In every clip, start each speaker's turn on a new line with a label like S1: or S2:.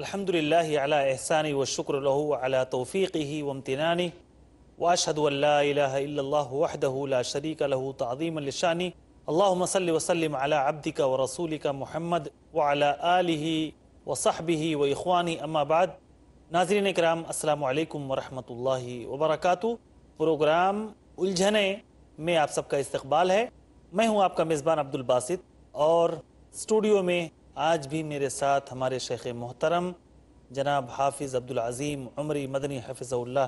S1: الحمد للہ علی احسانی والشکر لہ علی توفیقہ وامتنانہ واشہد ان لا الہ الا اللہ وحدہ لا شریک لہ تعظیما لشانہ اللہم صل وسلم علی عبدک ورسولک محمد وعلی آلہ وصحبہ واخوانہ اما بعد۔ ناظرین کرام السلام علیکم ورحمۃ اللہ وبرکاتہ۔ پروگرام الجھنیں میں آپ سب کا استقبال ہے۔ میں ہوں آپ کا میزبان عبد الباسط، اور اسٹوڈیو میں آج بھی میرے ساتھ ہمارے شیخ محترم جناب حافظ عبدالعظیم عمری مدنی حفظہ اللہ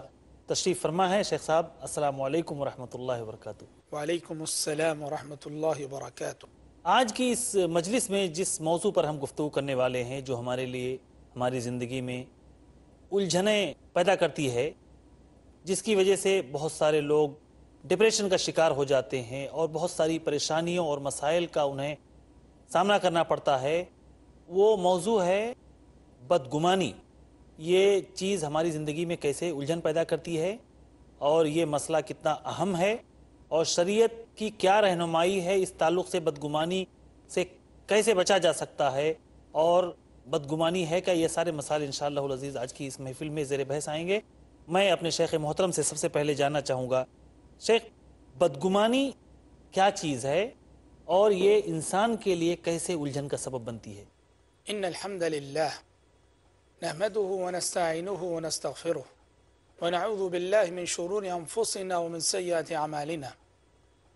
S1: تشریف فرما ہے۔ شیخ صاحب السلام علیکم ورحمۃ اللہ وبرکاتہ۔
S2: وعلیکم السلام ورحمۃ اللہ وبرکاتہ۔
S1: آج کی اس مجلس میں جس موضوع پر ہم گفتگو کرنے والے ہیں، جو ہمارے لیے ہماری زندگی میں الجھنیں پیدا کرتی ہے، جس کی وجہ سے بہت سارے لوگ ڈپریشن کا شکار ہو جاتے ہیں اور بہت ساری پریشانیوں اور مسائل کا انہیں سامنا کرنا پڑتا ہے، وہ موضوع ہے بدگمانی۔ یہ چیز ہماری زندگی میں کیسے الجھن پیدا کرتی ہے، اور یہ مسئلہ کتنا اہم ہے، اور شریعت کی کیا رہنمائی ہے اس تعلق سے بدگمانی سے کیسے بچا جا سکتا ہے، اور بدگمانی ہے کیا، یہ سارے مسائل انشاءاللہ العزیز آج کی اس محفل میں زیر بحث آئیں گے۔ میں اپنے شیخ محترم سے سب سے پہلے جاننا چاہوں گا، شیخ بدگمانی کیا چیز ہے اور یہ انسان کے لیے کیسے الجھن کا سبب بنتی ہے؟
S2: ان الحمد للہ نحمده ونستعینه ونستغفره ونعوذ باللہ من شرور انفسنا ومن سیئات اعمالنا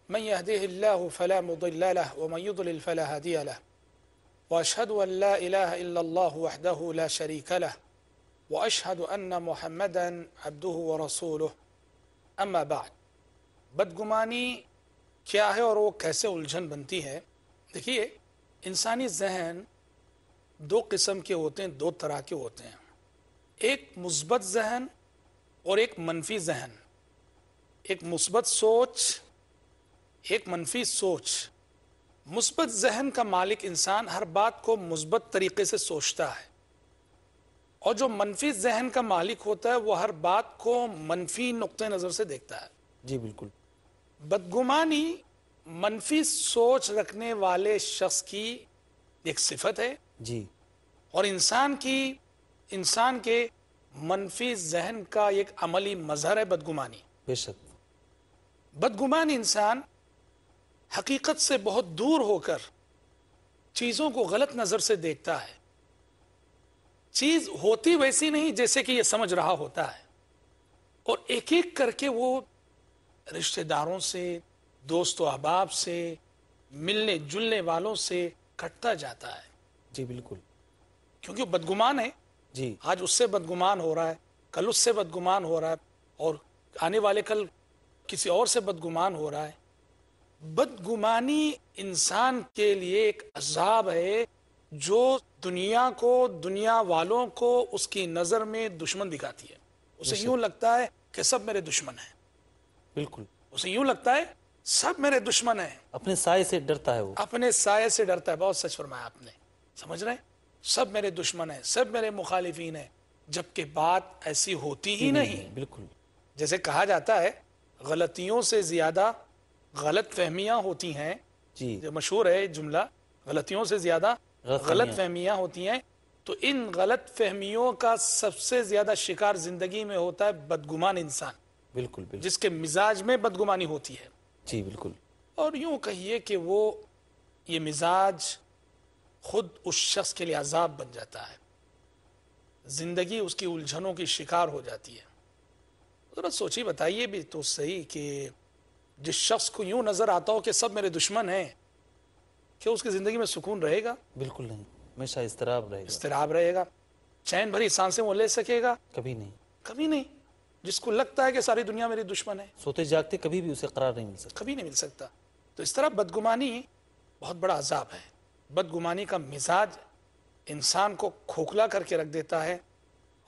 S2: من يهده الله فلا مضل له ومن يضلل فلا هادي له واشهد ان لا اله الا الله وحده لا شريك له واشهد ان محمدا عبده ورسوله اما بعد۔ بدگمانی کیا ہے اور وہ کیسے الجھن بنتی ہے؟ دیکھیے، انسانی ذہن دو قسم کے ہوتے ہیں، دو طرح کے ہوتے ہیں، ایک مثبت ذہن اور ایک منفی ذہن، ایک مثبت سوچ، ایک منفی سوچ۔ مثبت ذہن کا مالک انسان ہر بات کو مثبت طریقے سے سوچتا ہے، اور جو منفی ذہن کا مالک ہوتا ہے وہ ہر بات کو منفی نقطہ نظر سے دیکھتا ہے۔
S1: جی بالکل۔
S2: بدگمانی منفی سوچ رکھنے والے شخص کی ایک صفت ہے،
S1: جی،
S2: اور انسان کے منفی ذہن کا ایک عملی مظہر ہے بدگمانی۔
S1: بے شک۔
S2: بدگمان انسان حقیقت سے بہت دور ہو کر چیزوں کو غلط نظر سے دیکھتا ہے، چیز ہوتی ویسی نہیں جیسے کہ یہ سمجھ رہا ہوتا ہے، اور ایک ایک کر کے وہ رشتہ داروں سے، دوست و احباب سے، ملنے جلنے والوں سے کٹتا جاتا ہے۔
S1: جی بالکل۔
S2: کیونکہ بدگمان ہے،
S1: جی
S2: آج اس سے بدگمان ہو رہا ہے، کل اس سے بدگمان ہو رہا ہے، اور آنے والے کل کسی اور سے بدگمان ہو رہا ہے۔ بدگمانی انسان کے لیے ایک عذاب ہے، جو دنیا کو، دنیا والوں کو اس کی نظر میں دشمن دکھاتی ہے۔ اسے یوں لگتا ہے کہ سب میرے دشمن ہیں،
S1: بالکل۔
S2: اسے یوں لگتا ہے سب میرے دشمن ہیں،
S1: اپنے سائے سے ڈرتا ہے وہ۔
S2: اپنے سائے سے ڈرتا ہے۔ بہت سچ فرمایا آپ نے، سمجھ رہے ہیں؟ سب میرے دشمن ہیں، سب میرے مخالفین ہیں، جبکہ بات ایسی ہوتی ہی نہیں۔
S1: بالکل۔
S2: جیسے کہا جاتا ہے غلطیوں سے زیادہ غلط فہمیاں ہوتی ہیں،
S1: جی
S2: جو مشہور ہے جملہ، غلطیوں سے زیادہ غلط فہمیاں ہوتی ہیں۔ تو ان غلط فہمیوں کا سب سے زیادہ شکار زندگی میں ہوتا ہے بدگمان انسان،
S1: بالکل بالکل۔
S2: جس کے مزاج میں بدگمانی ہوتی ہے۔
S1: جی بالکل۔
S2: اور یوں کہیے کہ وہ یہ مزاج خود اس شخص کے لیے عذاب بن جاتا ہے، زندگی اس کی الجھنوں کی شکار ہو جاتی ہے۔ ذرا سوچی بتائیے بھی تو صحیح کہ جس شخص کو یوں نظر آتا ہو کہ سب میرے دشمن ہیں، کیا اس کی زندگی میں سکون رہے گا؟
S1: بالکل نہیں، ہمیشہ اضطراب رہے گا،
S2: اضطراب رہے گا۔ چین بھری سانسیں وہ لے سکے گا؟
S1: کبھی نہیں۔
S2: کبھی نہیں۔ جس کو لگتا ہے کہ ساری دنیا میری دشمن ہے،
S1: سوتے جاگتے کبھی بھی اسے قرار نہیں مل سکتا۔
S2: کبھی نہیں مل سکتا۔ تو اس طرح بدگمانی بہت بڑا عذاب ہے۔ بدگمانی کا مزاج انسان کو کھوکھلا کر کے رکھ دیتا ہے،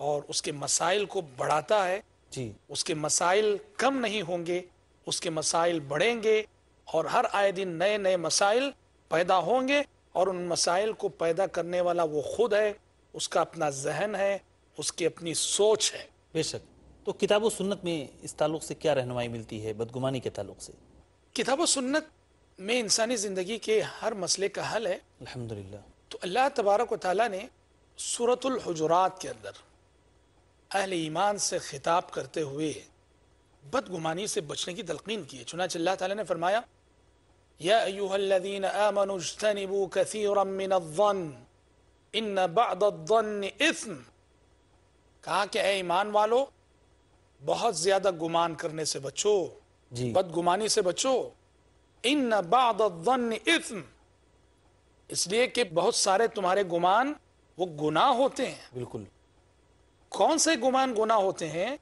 S2: اور اس کے مسائل کو بڑھاتا ہے۔
S1: جی
S2: اس کے مسائل کم نہیں ہوں گے، اس کے مسائل بڑھیں گے، اور ہر آئے دن نئے نئے مسائل پیدا ہوں گے، اور ان مسائل کو پیدا کرنے والا وہ خود ہے، اس کا اپنا ذہن ہے، اس کی اپنی سوچ ہے۔
S1: بے شک۔ تو کتاب و سنت میں اس تعلق سے کیا رہنمائی ملتی ہے بدگمانی کے تعلق سے؟
S2: کتاب و سنت میں انسانی زندگی کے ہر مسئلے کا حل ہے۔
S1: الحمدللہ۔
S2: تو اللہ تبارک و تعالیٰ نے سورۃ الحجرات کے اندر اہل ایمان سے خطاب کرتے ہوئے بدگمانی سے بچنے کی تلقین کی ہے. چنانچہ اللہ تعالیٰ نے فرمایا یا ایھا الذین آمنوا اجتنبوا کثیرا من الظن ان بعض الظن اثم. کہا کہ اے ایمان والو بہت زیادہ گمان کرنے سے بچو,
S1: جی
S2: بدگمانی سے بچو. ان بعض الظن اثم, اس لیے کہ بہت سارے تمہارے گمان وہ گناہ ہوتے ہیں.
S1: بالکل.
S2: کون سے گمان گناہ ہوتے ہیں؟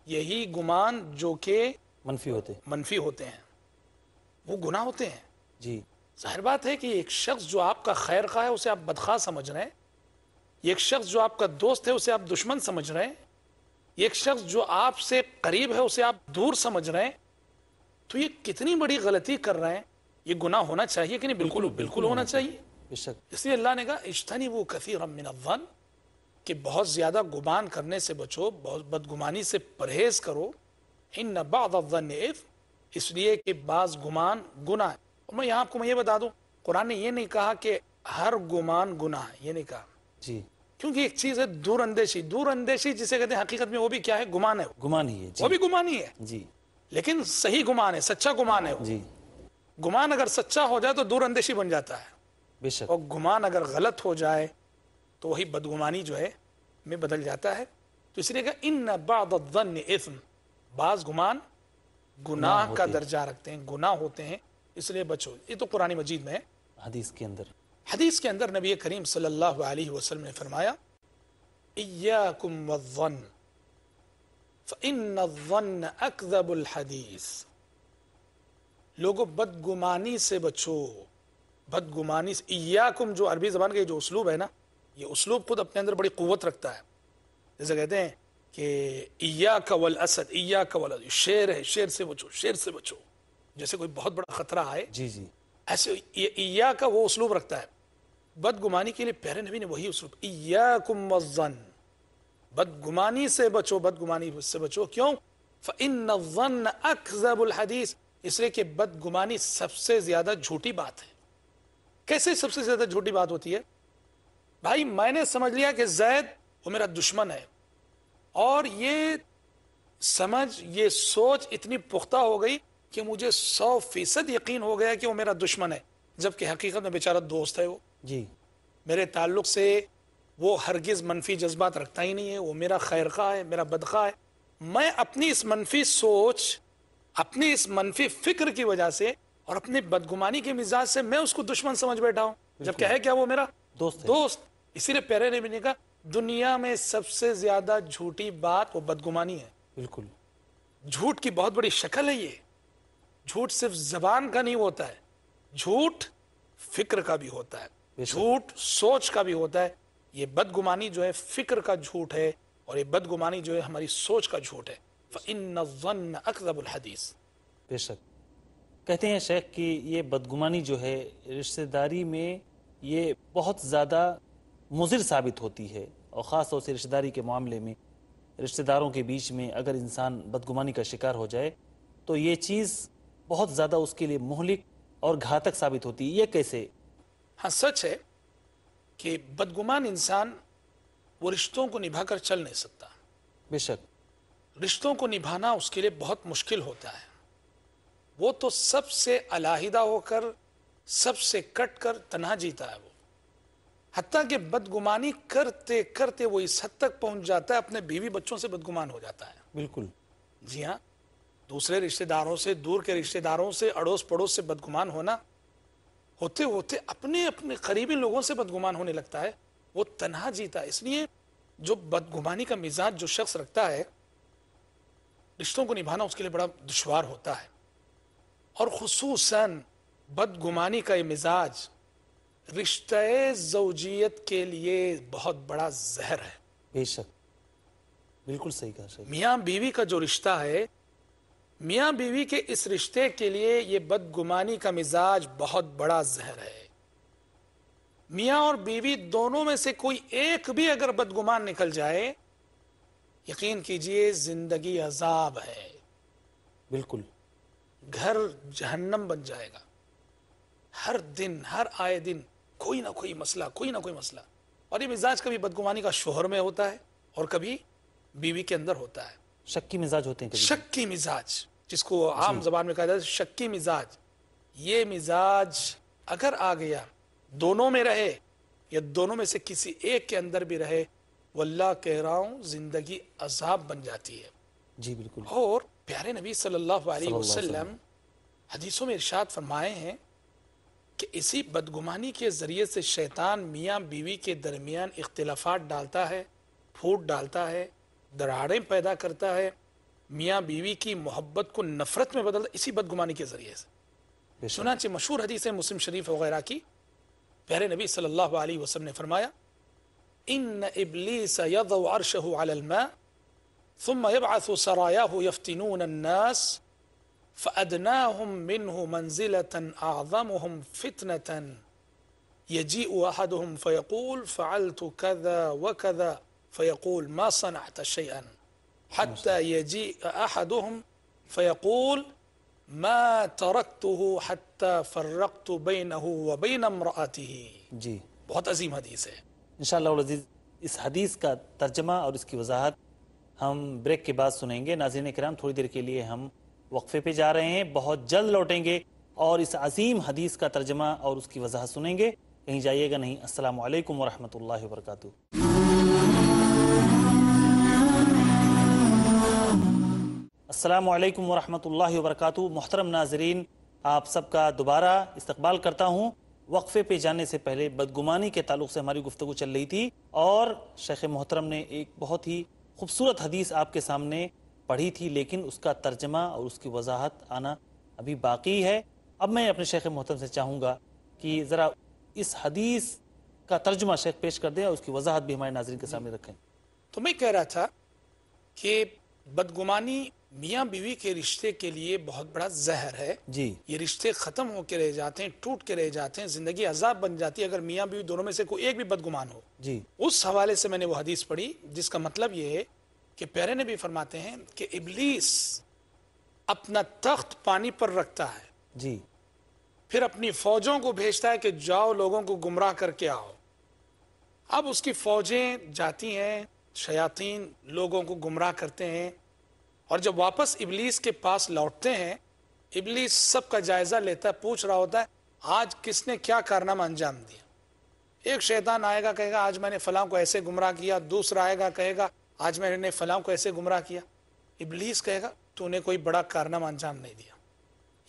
S2: یہی گمان جو کہ منفی ہوتے ہیں وہ گناہ ہوتے ہیں.
S1: جی
S2: ظاہر بات ہے کہ ایک شخص جو آپ کا خیر خواہ ہے اسے آپ بدخواہ سمجھ رہے ہیں, ایک شخص جو آپ کا دوست ہے اسے آپ دشمن سمجھ رہے ہیں, ایک شخص جو آپ سے قریب ہے اسے آپ دور سمجھ رہے ہیں, تو یہ کتنی بڑی غلطی کر رہے ہیں. یہ گناہ ہونا چاہیے کہ نہیں؟ بالکل ہونا چاہیے.
S1: بے شک.
S2: اس لیے اللہ نے کہا اجتنبوا کثیرا من الظن, کہ بہت زیادہ گمان کرنے سے بچو, بہت بدگمانی سے پرہیز کرو. ان بعض الظن اثم, اس لیے کہ بعض گمان گناہ ہے. اور میں یہاں آپ کو یہ بتا دوں, قرآن نے یہ نہیں کہا کہ ہر گمان گناہ ہے, یہ نہیں کہا.
S1: جی
S2: کیونکہ ایک چیز ہے دور اندیشی جسے کہتے ہیں حقیقت میں وہ بھی کیا ہے؟ گمان ہے.
S1: گمان ہی ہے.
S2: وہ بھی گمان ہی ہے,
S1: جی
S2: لیکن صحیح گمان ہے, سچا گمان ہے.
S1: جی
S2: گمان اگر سچا ہو جائے تو دور اندیشی بن جاتا ہے,
S1: بے شک.
S2: اور گمان اگر غلط ہو جائے تو وہی بدگمانی جو ہے میں بدل جاتا ہے. تو اس لیے کہ ان بعض الظن اثم, بعض گمان گناہ کا درجہ رکھتے ہیں, گناہ ہوتے ہیں, اس لیے بچو. یہ تو قرآن مجید میں ہے. حدیث کے اندر نبی کریم صلی اللہ علیہ وسلم نے فرمایا ایاکم والظن فإن الظن اکذب الحدیث. لوگوں بدگمانی سے بچو, بدگمانی سے. ایاکم جو عربی زبان کا جو اسلوب ہے نا, یہ اسلوب خود اپنے اندر بڑی قوت رکھتا ہے. جیسے کہتے ہیں کہ ایاک والاسد, ایاک والاسد, شیر ہے, شیر سے بچو, شیر سے بچو, جیسے کوئی بہت بڑا خطرہ آئے.
S1: جی جی
S2: ایسے ایاک کا وہ اسلوب رکھتا ہے. بدگمانی کے لیے پیارے نبی نے وہی اسلوب, ایاکم والظن, بدگمانی سے بچو, بدگمانی سے بچو. کیوں؟ فإن الظن اکذب الحدیث, اس لیے کہ بدگمانی سب سے زیادہ جھوٹی بات ہے. کیسے سب سے زیادہ جھوٹی بات ہوتی ہے؟ بھائی میں نے سمجھ لیا کہ زید وہ میرا دشمن ہے, اور یہ سمجھ, یہ سوچ اتنی پختہ ہو گئی کہ مجھے 100% یقین ہو گیا کہ وہ میرا دشمن ہے, جبکہ حقیقت میں بیچارہ دوست ہے. وہ
S1: جی
S2: میرے تعلق سے وہ ہرگز منفی جذبات رکھتا ہی نہیں ہے, وہ میرا خیر خواہ ہے, میرا بدخواہ ہے. میں اپنی اس منفی سوچ, اپنی اس منفی فکر کی وجہ سے اور اپنی بدگمانی کے مزاج سے میں اس کو دشمن سمجھ بیٹھا ہوں, جبکہ ہے کیا وہ میرا دوست. اسی لیے پیارے نبی نے کہا دنیا میں سب سے زیادہ جھوٹی بات وہ بدگمانی ہے.
S1: بالکل.
S2: جھوٹ کی بہت بڑی شکل ہے. یہ جھوٹ صرف زبان کا نہیں ہوتا ہے, جھوٹ فکر کا بھی ہوتا ہے, جھوٹ سوچ کا بھی ہوتا ہے. یہ بدگمانی جو ہے فکر کا جھوٹ ہے, اور یہ بدگمانی جو ہے ہماری سوچ کا جھوٹ ہے. فإن الظن اکذب الحدیث.
S1: بے شک. کہتے ہیں شیخ کہ یہ بدگمانی جو ہے رشتہ داری میں یہ بہت زیادہ مضر ثابت ہوتی ہے, اور خاص طور سے رشتہ داری کے معاملے میں رشتہ داروں کے بیچ میں اگر انسان بدگمانی کا شکار ہو جائے تو یہ چیز بہت زیادہ اس کے لیے مہلک اور گھاتک ثابت ہوتی ہے. یہ کیسے؟
S2: ہاں سچ ہے کہ بدگمان انسان وہ رشتوں کو نبھا کر چل نہیں سکتا.
S1: بے شک.
S2: رشتوں کو نبھانا اس کے لیے بہت مشکل ہوتا ہے. وہ تو سب سے علیحدہ ہو کر, سب سے کٹ کر تنہا جیتا ہے. وہ حتیٰ کہ بدگمانی کرتے کرتے وہ اس حد تک پہنچ جاتا ہے اپنے بیوی بچوں سے بدگمان ہو جاتا ہے.
S1: بالکل.
S2: جی ہاں, دوسرے رشتہ داروں سے, دور کے رشتہ داروں سے, اڑوس پڑوس سے بدگمان ہونا ہوتے ہوتے اپنے اپنے قریبی لوگوں سے بدگمان ہونے لگتا ہے. وہ تنہا جیتا ہے. اس لیے جو بدگمانی کا مزاج جو شخص رکھتا ہے, رشتوں کو نبھانا اس کے لیے بڑا دشوار ہوتا ہے. اور خصوصاً بدگمانی کا یہ مزاج رشتہ زوجیت کے لیے بہت بڑا زہر ہے.
S1: بے شک. بالکل صحیح کہا شیخ.
S2: میاں بیوی کا جو رشتہ ہے, میاں بیوی کے اس رشتے کے لیے یہ بدگمانی کا مزاج بہت بڑا زہر ہے. میاں اور بیوی دونوں میں سے کوئی ایک بھی اگر بدگمان نکل جائے, یقین کیجئے زندگی عذاب ہے.
S1: بالکل.
S2: گھر جہنم بن جائے گا. ہر دن, ہر آئے دن کوئی نہ کوئی مسئلہ, کوئی نہ کوئی مسئلہ. اور یہ مزاج کبھی بدگمانی کا شوہر میں ہوتا ہے اور کبھی بیوی کے اندر ہوتا ہے.
S1: شک کی مزاج ہوتے ہیں کبھی.
S2: شک کی مزاج جس کو عام زبان میں کہا جاتا ہے شک کی مزاج، یہ مزاج اگر آ گیا دونوں میں رہے یا دونوں میں سے کسی ایک کے اندر بھی رہے، واللہ کہہ رہا ہوں زندگی عذاب بن جاتی ہے.
S1: جی بالکل.
S2: اور پیارے نبی صلی اللہ علیہ وسلم حدیثوں میں ارشاد فرمائے ہیں کہ اسی بدگمانی کے ذریعے سے شیطان میاں بیوی کے درمیان اختلافات ڈالتا ہے، پھوٹ ڈالتا ہے، دراڑیں پیدا کرتا ہے، میاں بیوی کی محبت کو نفرت میں بدلتا، اسی بدگمانی کے ذریعے سے.
S1: بے شک.
S2: چنانچہ مشہور حدیث ہے مسلم شریف وغیرہ کی، پیارے نبی صلی اللہ علیہ وسلم نے فرمایا ان ابلیس یضع عرشہ علی الماء ثم يبعث سرایاه يفتنون الناس فأدناهم منه منزلة أعظمهم فتنة يجيء أحدهم فيقول فعلت كذا وكذا فيقول ما صنعت شيئا حتى يجيء أحدهم فيقول ما تركته حتى فرقت بينه وبين امرأته.
S1: جی
S2: بہت عظیم حدیث ہے.
S1: انشاءاللہ العزیز اس حدیث کا ترجمہ اور اس کی وضاحت ہم بریک کے بعد سنیں گے. ناظرین کرام تھوڑی دیر کے لیے ہم وقفے پہ جا رہے ہیں، بہت جلد لوٹیں گے اور اس عظیم حدیث کا ترجمہ اور اس کی وضاحت سنیں گے. کہیں جائیے گا نہیں. السلام علیکم ورحمۃ اللہ وبرکاتہ. السلام علیکم ورحمۃ اللہ وبرکاتہ. محترم ناظرین، آپ سب کا دوبارہ استقبال کرتا ہوں. وقفے پہ جانے سے پہلے بدگمانی کے تعلق سے ہماری گفتگو چل رہی تھی اور شیخ محترم نے ایک بہت ہی خوبصورت حدیث آپ کے سامنے پڑھی تھی، لیکن اس کا ترجمہ اور اس کی وضاحت آنا ابھی باقی ہے. اب میں اپنے شیخ محترم سے چاہوں گا کہ ذرا اس حدیث کا ترجمہ شیخ پیش کر دیں اور اس کی وضاحت بھی ہمارے ناظرین کے سامنے رکھیں.
S2: تو میں کہہ رہا تھا کہ بدگمانی میاں بیوی کے رشتے کے لیے بہت بڑا زہر ہے.
S1: جی
S2: یہ رشتے ختم ہو کے رہ جاتے ہیں، ٹوٹ کے رہ جاتے ہیں، زندگی عذاب بن جاتی ہے اگر میاں بیوی دونوں میں سے کوئی ایک بھی بدگمان ہو.
S1: جی
S2: اس حوالے سے میں نے وہ حدیث پڑھی جس کا مطلب یہ ہے کہ پیارے نبی فرماتے ہیں کہ ابلیس اپنا تخت پانی پر رکھتا ہے،
S1: جی
S2: پھر اپنی فوجوں کو بھیجتا ہے کہ جاؤ لوگوں کو گمراہ کر کے آؤ. اب اس کی فوجیں جاتی ہیں، شیاطین لوگوں کو گمراہ کرتے ہیں، اور جب واپس ابلیس کے پاس لوٹتے ہیں ابلیس سب کا جائزہ لیتا ہے، پوچھ رہا ہوتا ہے آج کس نے کیا کارنامہ انجام دیا. ایک شیطان آئے گا کہے گا آج میں نے فلاں کو ایسے گمراہ کیا، دوسرا آئے گا کہے گا آج میں نے فلاں کو ایسے گمراہ کیا. ابلیس کہے گا تو نے کوئی بڑا کارنامہ انجام نہیں دیا.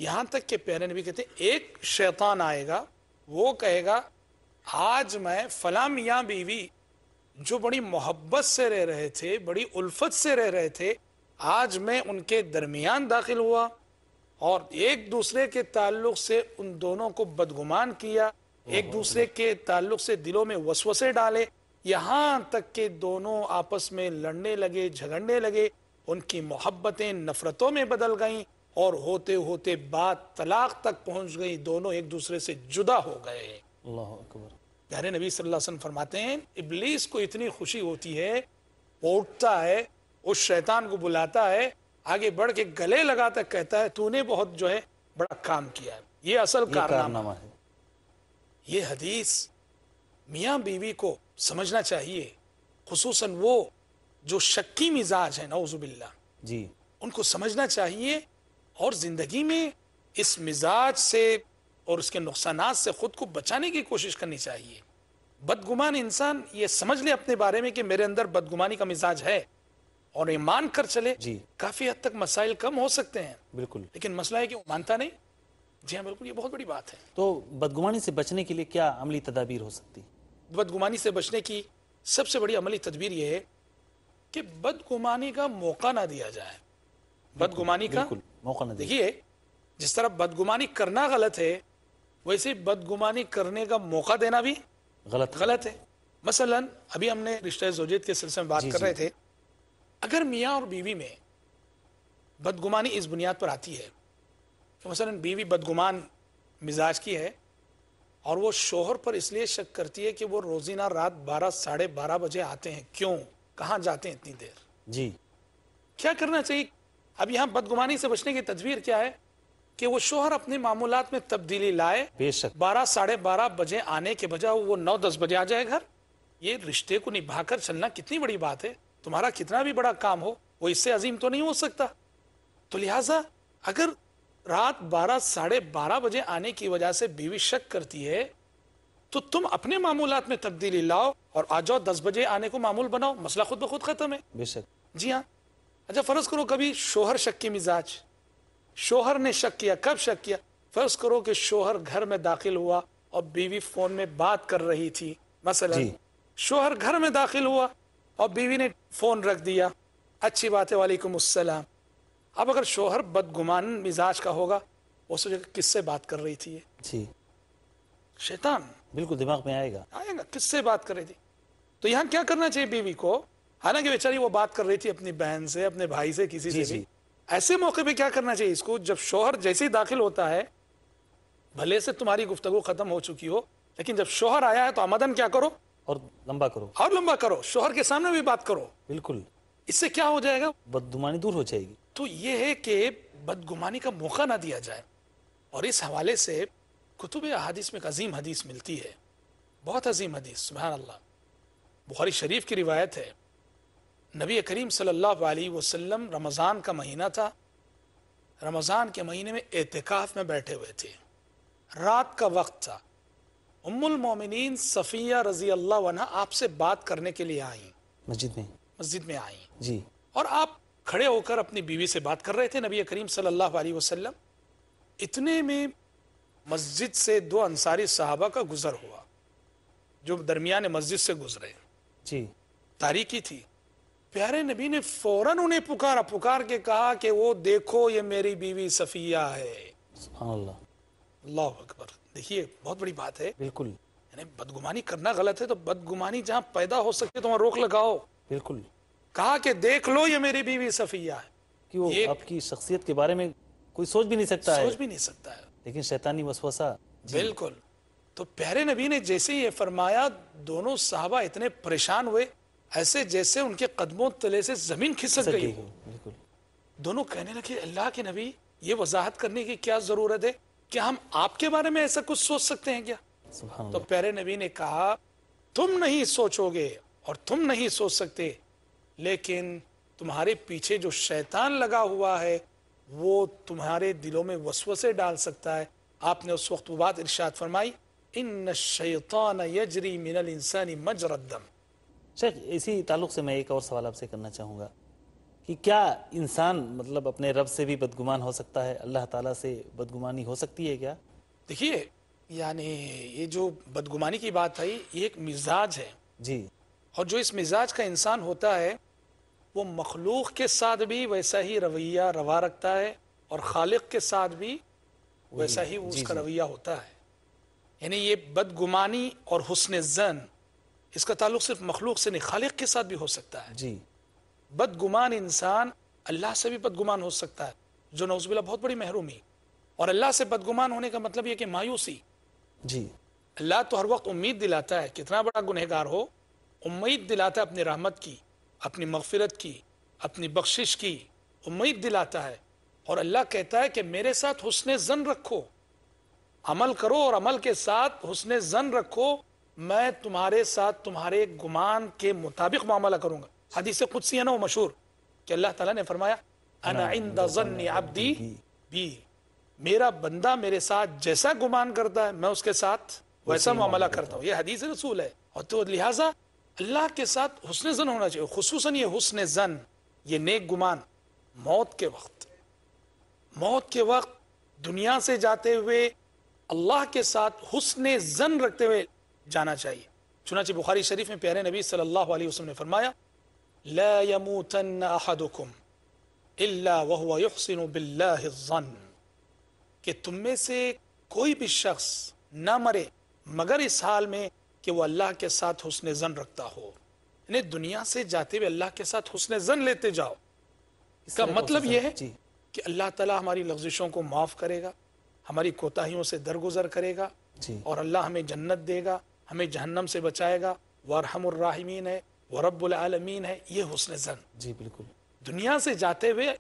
S2: یہاں تک کہ پیارے نبی کہتے ہیں ایک شیطان آئے گا وہ کہے گا آج میں فلاں میاں بیوی جو بڑی محبت سے رہ رہے تھے، بڑی الفت سے رہ رہے تھے، آج میں ان کے درمیان داخل ہوا اور ایک دوسرے کے تعلق سے ان دونوں کو بدگمان کیا، ایک دوسرے کے تعلق سے دلوں میں وسوسے ڈالے، یہاں تک کہ دونوں آپس میں لڑنے لگے، جھگڑنے لگے، ان کی محبتیں نفرتوں میں بدل گئیں اور ہوتے ہوتے بات طلاق تک پہنچ گئی، دونوں ایک دوسرے سے جدا ہو گئے.
S1: اللہ اکبر.
S2: پیارے نبی صلی اللہ علیہ وسلم فرماتے ہیں ابلیس کو اتنی خوشی ہوتی ہے، وہ اٹھتا ہے، اس شیطان کو بلاتا ہے، آگے بڑھ کے گلے لگاتا ہے، کہتا ہے تو نے بہت جو ہے بڑا کام کیا ہے. یہ اصل کارنامہ
S1: ہے.
S2: یہ حدیث میاں بیوی کو سمجھنا چاہیے، خصوصاً وہ جو شکی مزاج ہے نعوذ باللہ،
S1: جی
S2: ان کو سمجھنا چاہیے اور زندگی میں اس مزاج سے اور اس کے نقصانات سے خود کو بچانے کی کوشش کرنی چاہیے. بدگمان انسان یہ سمجھ لے اپنے بارے میں کہ میرے اندر بدگمانی کا مزاج ہے اور یہ مان کر چلے،
S1: جی
S2: کافی حد تک مسائل کم ہو سکتے ہیں.
S1: بالکل.
S2: لیکن مسئلہ ہے کہ وہ مانتا نہیں. جی ہاں بالکل، یہ بہت بڑی بات ہے.
S1: تو بدگمانی سے بچنے کے لیے کیا عملی تدابیر ہو سکتی؟
S2: بدگمانی سے بچنے کی سب سے بڑی عملی تدبیر یہ ہے کہ بدگمانی کا موقع نہ دیا جائے. بدگمانی کا
S1: بالکل موقع نہ دیں.
S2: دیکھیے جس طرح بدگمانی کرنا غلط ہے ویسے بدگمانی کرنے کا موقع دینا بھی غلط ہے. مثلا ابھی ہم نے رشتہ زوجیت کے سلسلے میں بات کر رہے تھے. اگر میاں اور بیوی میں بدگمانی اس بنیاد پر آتی ہے کہ مثلا بیوی بدگمان مزاج کی ہے اور وہ شوہر پر اس لیے شک کرتی ہے کہ وہ روزینہ رات 12 ساڑھے 12 بجے آتے ہیں، کیوں، کہاں جاتے ہیں اتنی دیر،
S1: جی
S2: کیا کرنا چاہیے؟ اب یہاں بدگمانی سے بچنے کی تدبیر کیا ہے کہ وہ شوہر اپنے معمولات میں تبدیلی لائے،
S1: بے شک
S2: 12 ساڑھے 12 بجے آنے کے بجائے وہ 9-10 بجے آ جائے گھر، یہ رشتے کو نبھا کر چلنا کتنی بڑی بات ہے. تمہارا کتنا بھی بڑا کام ہو وہ اس سے عظیم تو نہیں ہو سکتا. تو لہٰذا اگر رات 12 بجے آنے کی وجہ سے بیوی شک کرتی ہے تو تم اپنے معمولات میں تبدیلی لاؤ اور آ جاؤ 10 بجے آنے کو معمول بناؤ, مسئلہ خود بخود ختم ہے.
S1: بے شک.
S2: جی ہاں. اچھا فرض کرو کبھی شوہر شک کی مزاج, شوہر نے شک کیا. کب شک کیا؟ فرض کرو کہ شوہر گھر میں داخل ہوا اور بیوی فون میں بات کر رہی تھی مثلا.
S1: جی.
S2: شوہر گھر میں داخل ہوا اور بیوی نے فون رکھ دیا. اچھی بات ہے, وعلیکم السلام. اب اگر شوہر بدگمان مزاج کا ہوگا وہ سوچے کہ کس سے بات کر رہی تھی یہ,
S1: جی
S2: شیطان
S1: بالکل دماغ میں آئے گا.
S2: آئے گا کس سے بات کر رہی تھی. تو یہاں کیا کرنا چاہیے بیوی کو, حالانکہ بیچاری وہ بات کر رہی تھی اپنی بہن سے, اپنے بھائی سے, کسی
S1: جی
S2: سے بھی.
S1: جی.
S2: ایسے موقع پہ کیا کرنا چاہیے اس کو, جب شوہر جیسے ہی داخل ہوتا ہے بھلے سے تمہاری گفتگو ختم ہو چکی ہو لیکن جب شوہر آیا ہے تو آمدن کیا کرو,
S1: اور لمبا کرو.
S2: اور لمبا کرو, شوہر کے سامنے بھی بات کرو.
S1: بالکل.
S2: اس سے کیا ہو جائے گا,
S1: بدگمانی دور ہو جائے گی.
S2: تو یہ ہے کہ بدگمانی کا موقع نہ دیا جائے. اور اس حوالے سے کتب احادیث میں ایک عظیم حدیث ملتی ہے, بہت عظیم حدیث, سبحان اللہ. بخاری شریف کی روایت ہے, نبی کریم صلی اللہ علیہ وسلم رمضان کا مہینہ تھا, رمضان کے مہینے میں اعتکاف میں بیٹھے ہوئے تھے, رات کا وقت تھا. ام المومنین صفیہ رضی اللہ عنہ آپ سے بات کرنے کے لیے آئیں, مسجد میں آئیں,
S1: جی.
S2: اور آپ کھڑے ہو کر اپنی بیوی سے بات کر رہے تھے. نبی کریم صلی اللہ علیہ وسلم اتنے میں مسجد سے 2 انصاری صحابہ کا گزر ہوا جو درمیان مسجد سے گزرے.
S1: جی.
S2: تاریکی تھی. پیارے نبی نے فوراً انہیں پکار کے کہا کہ وہ دیکھو یہ میری بیوی صفیہ ہے.
S1: سبحان اللہ.
S2: اللہ اکبر. دیکھیے بہت بڑی بات ہے.
S1: بالکل.
S2: یعنی بدگمانی کرنا غلط ہے تو بدگمانی جہاں پیدا ہو سکے تو وہاں روک لگاؤ.
S1: بالکل.
S2: کہا کہ دیکھ لو یہ میری بیوی صفیہ ہے.
S1: کہ وہ آپ کی شخصیت کے بارے میں کوئی سوچ بھی نہیں سکتا ہے,
S2: سوچ بھی نہیں سکتا ہے,
S1: لیکن شیطانی وسوسہ.
S2: بالکل. تو پیارے نبی نے جیسے ہی یہ فرمایا دونوں صحابہ اتنے پریشان ہوئے ایسے جیسے ان کے قدموں تلے سے زمین کھسک گئی ہو.
S1: بالکل.
S2: دونوں کہنے لگے اللہ کے نبی یہ وضاحت کرنے کی کیا ضرورت ہے کہ ہم آپ کے بارے میں ایسا کچھ سوچ سکتے ہیں کیا.
S1: سبحان
S2: تو
S1: اللہ.
S2: پیارے نبی نے کہا تم نہیں سوچو گے اور تم نہیں سوچ سکتے, لیکن تمہارے پیچھے جو شیطان لگا ہوا ہے وہ تمہارے دلوں میں وسوسے ڈال سکتا ہے. آپ نے اس وقت وہ بات ارشاد فرمائی ان الشیطان یجری من الانسان مجرى الدم.
S1: شیخ اسی تعلق سے میں ایک اور سوال آپ سے کرنا چاہوں گا کہ کیا انسان مطلب اپنے رب سے بھی بدگمان ہو سکتا ہے, اللہ تعالیٰ سے بدگمانی ہو سکتی ہے کیا؟
S2: دیکھیے یعنی یہ جو بدگمانی کی بات ہے یہ ایک مزاج ہے.
S1: جی.
S2: اور جو اس مزاج کا انسان ہوتا ہے وہ مخلوق کے ساتھ بھی ویسا ہی رویہ روا رکھتا ہے اور خالق کے ساتھ بھی ویسا ہی اس کا رویہ ہوتا ہے. یعنی یہ بدگمانی اور حسن ظن اس کا تعلق صرف مخلوق سے نہیں خالق کے ساتھ بھی ہو سکتا ہے.
S1: جی.
S2: بدگمان انسان اللہ سے بھی بدگمان ہو سکتا ہے جو نعوذ باللہ بہت بڑی محرومی. اور اللہ سے بدگمان ہونے کا مطلب یہ کہ مایوسی.
S1: جی.
S2: اللہ تو ہر وقت امید دلاتا ہے, کتنا بڑا گنہگار ہو امید دلاتا ہے اپنی رحمت کی, اپنی مغفرت کی, اپنی بخشش کی امید دلاتا ہے. اور اللہ کہتا ہے کہ میرے ساتھ حسن ظن رکھو, عمل کرو اور عمل کے ساتھ حسن ظن رکھو, میں تمہارے ساتھ تمہارے گمان کے مطابق معاملہ کروں گا. حدیث قدسی ہے نا وہ مشہور کہ اللہ تعالیٰ نے فرمایا انا عند ظن عبدی بی, میرا بندہ میرے ساتھ جیسا گمان کرتا ہے میں اس کے ساتھ ویسا معاملہ کرتا ہوں. یہ حدیث رسول ہے. اور تو لہٰذا اللہ کے ساتھ حسن ظن ہونا چاہیے, خصوصاً یہ حسن ظن یہ نیک گمان موت کے وقت دنیا سے جاتے ہوئے اللہ کے ساتھ حسن ظن رکھتے ہوئے جانا چاہیے. چنانچہ بخاری شریف میں پیارے نبی صلی اللہ علیہ وسلم نے فرمایا لا يموتن احدكم الا وهو يحسن بالله الظن, کہ تم میں سے کوئی بھی شخص نہ مرے مگر اس حال میں کہ وہ اللہ کے ساتھ حسن ظن رکھتا ہو. یعنی دنیا سے جاتے ہوئے اللہ کے ساتھ حسن ظن لیتے جاؤ. اس کا مطلب یہ ہے کہ اللہ تعالیٰ ہماری لغزشوں کو معاف کرے گا, ہماری کوتاہیوں سے درگزر کرے گا, اور اللہ ہمیں جنت دے گا, ہمیں جہنم سے بچائے گا. وارحم الراحمین ہے, ورب العالمین ہے, یہ حسن ظن.
S1: جی بالکل.
S2: دنیا سے جاتے ہوئے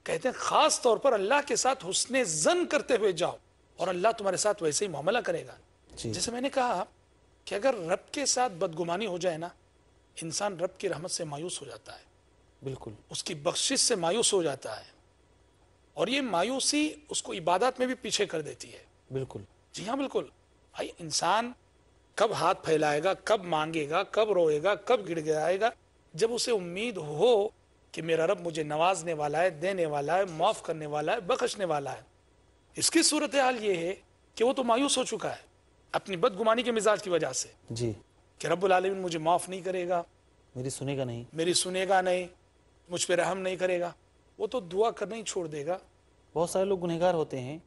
S2: کہتے ہیں خاص طور پر اللہ کے ساتھ حسن ظن کرتے ہوئے جاؤ اور اللہ تمہارے ساتھ ویسے ہی معاملہ کرے گا. جیسے میں نے کہا کہ اگر رب کے ساتھ بدگمانی ہو جائے نا انسان رب کی رحمت سے مایوس ہو جاتا ہے،
S1: بالکل
S2: اس کی بخشش سے مایوس ہو جاتا ہے، اور یہ مایوسی اس کو عبادات میں بھی پیچھے کر دیتی ہے۔
S1: بالکل
S2: جی ہاں بالکل بھائی، انسان کب ہاتھ پھیلائے گا، کب مانگے گا، کب روئے گا، کب گڑ گڑائے گا؟ جب اسے امید ہو کہ میرا رب مجھے نوازنے والا ہے، دینے والا ہے، معاف کرنے والا ہے، بخشنے والا ہے۔ اس کی صورتحال یہ ہے کہ وہ تو مایوس ہو چکا ہے اپنی بدگمانی کے مزاج کی وجہ سے،
S1: جی،
S2: کہ رب العالمین مجھے معاف نہیں کرے گا،
S1: میری سنے گا نہیں۔
S2: میری سنے گا نہیں، مجھ پہ رحم نہیں کرے گا، وہ تو دعا کرنا ہی چھوڑ دے گا۔
S1: بہت سارے لوگ گنہگار ہوتے ہیں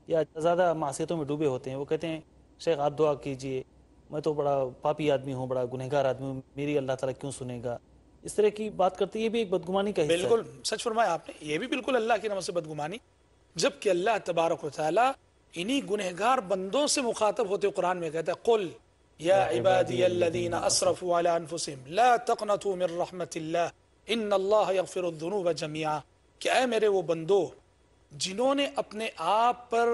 S1: یا زیادہ معصیتوں میں ڈوبے ہوتے ہیں، وہ کہتے ہیں شیخ آپ دعا کیجئے، میں تو بڑا پاپی آدمی ہوں، بڑا گنہگار آدمی ہوں، میری اللہ تعالیٰ کیوں سنے گا؟ اس طرح کی بات کرتے ہیں، یہ بھی ایک بدگمانی کا حصہ ہے۔
S2: بالکل سچ فرمایا آپ نے، یہ بھی بالکل اللہ کی رحمت سے بدگمانی، جبکہ اللہ تبارک و تعالی انہی گنہگار بندوں سے مخاطب ہوتے قرآن میں کہتا ہے قل یا عبادی الذین اسرفوا علی انفسهم لا تقنطوا من رحمت اللہ ان اللہ یغفر الذنوب جميعا، کہ اے میرے وہ بندو جنہوں نے اپنے آپ پر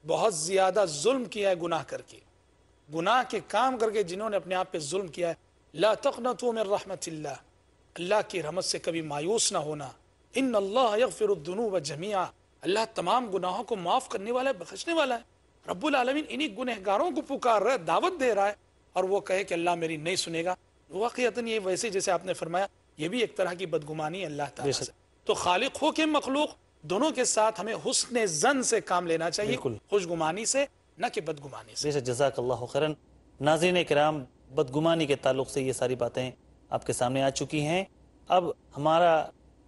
S2: بہت زیادہ ظلم کیا ہے، گناہ کر کے، گناہ کے کام کر کے جنہوں نے اپنے آپ پہ ظلم کیا ہے، لا تقنطوا من رحمت اللہ، اللہ کی رحمت سے کبھی مایوس نہ ہونا، ان اللہ یغفر الذنوب جميعا، اللہ تمام گناہوں کو معاف کرنے والا ہے، بخشنے والا ہے۔ رب العالمین انہی گنہگاروں کو پکار رہا ہے، دعوت دے رہا ہے، اور وہ کہے کہ اللہ میری نہیں سنے گا، واقعتاً یہ ویسے جیسے آپ نے فرمایا یہ بھی ایک طرح کی بدگمانی ہے اللہ تعالیٰ سے۔ تو خالق ہو کے مخلوق دونوں کے ساتھ ہمیں حسن ظن سے کام لینا چاہیے، خوش گمانی سے، نہ کہ بدگمانی سے۔
S1: بے شک، جزاک اللہ خیرن۔ ناظرین کرام، بدگمانی کے تعلق سے یہ ساری باتیں آپ کے سامنے آ چکی ہیں۔ اب ہمارا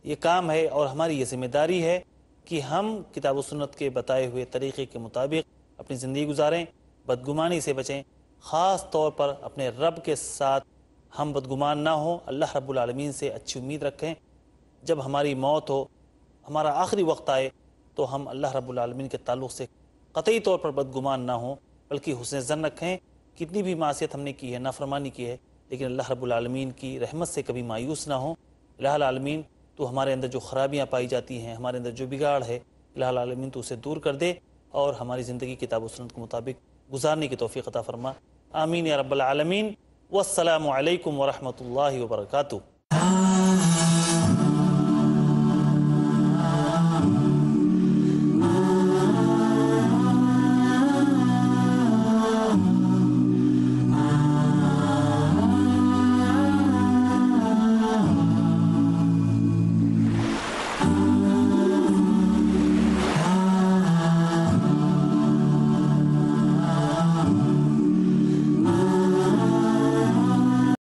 S1: یہ کام ہے اور ہماری یہ ذمہ داری ہے کہ ہم کتاب و سنت کے بتائے ہوئے طریقے کے مطابق اپنی زندگی گزاریں، بدگمانی سے بچیں، خاص طور پر اپنے رب کے ساتھ ہم بدگمان نہ ہوں، اللہ رب العالمین سے اچھی امید رکھیں۔ جب ہماری موت ہو، ہمارا آخری وقت آئے، تو ہم اللہ رب العالمین کے تعلق سے قطعی طور پر بدگمان نہ ہوں، بلکہ حسن ظن رکھیں۔ کتنی بھی معصیت ہم نے کی ہے، نافرمانی کی ہے، لیکن اللہ رب العالمین کی رحمت سے کبھی مایوس نہ ہوں۔ الہ العالمین تو ہمارے اندر جو خرابیاں پائی جاتی ہیں، ہمارے اندر جو بگاڑ ہے، الہ العالمین تو اسے دور کر دے اور ہماری زندگی کتاب و سنت کے مطابق گزارنے کی توفیق عطا فرما۔ آمین یا رب العالمین۔ والسلام علیکم ورحمۃ اللہ وبرکاتہ۔